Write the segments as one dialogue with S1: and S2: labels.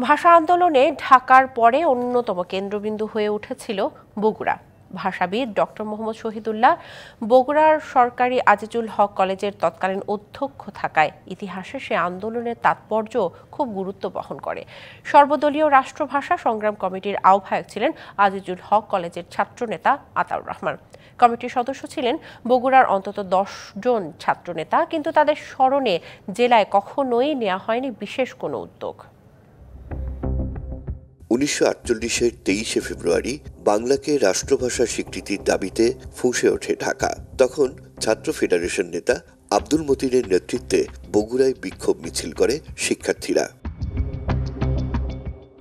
S1: ভাষা আন্দোলনে ঢাকার পরে অন্যতম কেন্দ্রবিন্দু হয়ে উঠেছিল বগুড়া। ভাষাবিদ ডক্টর মোহাম্মদ শহীদুল্লাহ বগুড়ার সরকারি আজিজুল হক কলেজের তৎকালীন অধ্যক্ষ থাকায় ইতিহাসে সে আন্দোলনের তাৎপর্য খুব গুরুত্ব বহন করে। সর্বদলীয় রাষ্ট্রভাষা সংগ্রাম কমিটির আহ্বায়ক ছিলেন আজিজুল হক কলেজের ছাত্রনেতা আতাউর রহমান। কমিটির সদস্য ছিলেন বগুড়ার অন্তত 10 জন ছাত্রনেতা, কিন্তু তাদের স্মরণে জেলায় কখনোই নেওয়া হয়নি বিশেষ কোনো উদ্যোগ।
S2: 1948-এর 23শে ফেব্রুয়ারি বাংলাকে রাষ্ট্রভাষা স্বীকৃতির দাবিতে ফুঁসে ওঠে ঢাকা। তখন ছাত্র ফেডারেশন নেতা আব্দুল মতিনের নেতৃত্বে বগুড়ায় বিক্ষোভ মিছিল করে শিক্ষার্থীরা।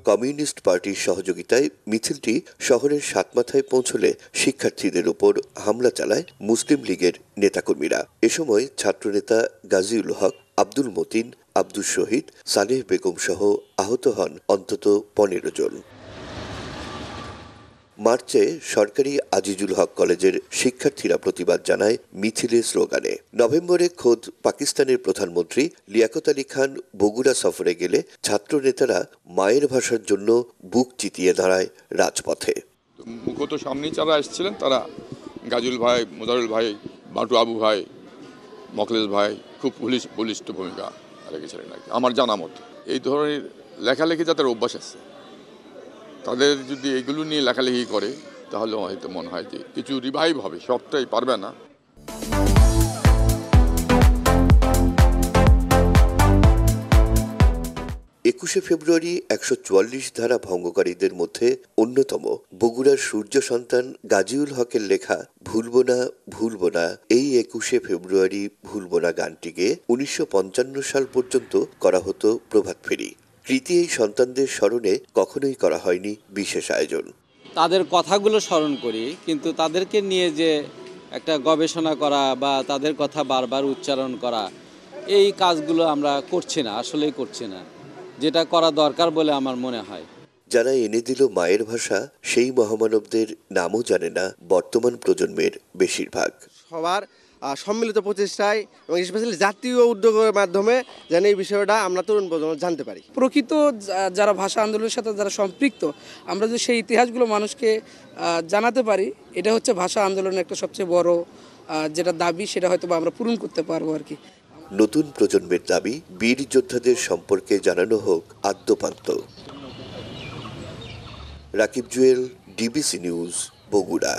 S2: কমিউনিস্ট পার্টির সহযোগিতায় মিছিলটি শহরের সাতমাথায় পৌঁছলে শিক্ষার্থীদের উপর হামলা চালায় মুসলিম লীগের নেতাকর্মীরা। এ সময় ছাত্রনেতা গাজীউল হক, আব্দুল মতিন, আব্দুল শহীদ, সালেহ বেগম সহ আহত হন অন্তত 15 জন। মার্চে সরকারি আজিজুল হক কলেজের শিক্ষার্থীরা প্রতিবাদ জানায় মিছিলের স্লোগানে। নভেম্বরে খোদ পাকিস্তানের প্রধানমন্ত্রী লিয়াকত আলী খান বগুড়া সফরে গেলে ছাত্র নেতারা মায়ের ভাষার জন্য বুক চিতিয়ে দাঁড়ায় রাজপথে।
S3: মুখত সামনেই যারা এসেছিলেন তারা গাজুল ভাই, মোজারুল ভাই, বাটু আবু ভাই, মখলেস ভাই খুব বলিষ্ঠ ভূমিকা রেখেছিলেন আর কি আমার জানা মতো। এই ধরনের লেখালেখি যাদের অভ্যাস আছে তাদের যদি এগুলো নিয়ে লেখালেখি করে তাহলে হয়তো মনে হয় যে কিছু রিভাইভ হবে, সবটাই পারবে না।
S2: 21শে ফেব্রুয়ারি 144 ধারা ভঙ্গকারীদের মধ্যে অন্যতম বগুড়ার সূর্য সন্তান গাজীউল হকের লেখা ভুলবো না ভুলবো না, এই 21শে ফেব্রুয়ারি ভুলবো না গানটিকে 1955 সাল পর্যন্ত করা হতো প্রভাত ফেরি। কৃতি এই সন্তানদের স্মরণে কখনোই করা হয়নি বিশেষ আয়োজন।
S4: তাদের কথাগুলো স্মরণ করি, কিন্তু তাদেরকে নিয়ে যে একটা গবেষণা করা বা তাদের কথা বারবার উচ্চারণ করা, এই কাজগুলো আমরা করছি না, আসলেই করছি না, যেটা করা দরকার বলে আমার মনে হয়।
S2: যারা এনে দিল মায়ের ভাষা, সেই মহামানবদের নামও জানে না বর্তমান প্রজন্মের বেশিরভাগ।
S5: সবার সম্মিলিত প্রচেষ্টায় এবং স্পেশালি জাতীয় উদ্যোগের মাধ্যমে যেন এই বিষয়টা আমরা তরুণ প্রজন্ম জানতে পারি।
S6: প্রকৃত যারা ভাষা আন্দোলনের সাথে যারা সম্পৃক্ত, আমরা যদি সেই ইতিহাসগুলো মানুষকে জানাতে পারি, এটা হচ্ছে ভাষা আন্দোলনের একটা সবচেয়ে বড় যেটা দাবি, সেটা হয়তো আমরা পূরণ করতে পারবো আর কি।
S2: নতুন প্রজন্মের দাবি, বীর যোদ্ধাদের সম্পর্কে জানানো হোক আদ্যোপান্ত। Rakib Jewel, DBC news, Bogura.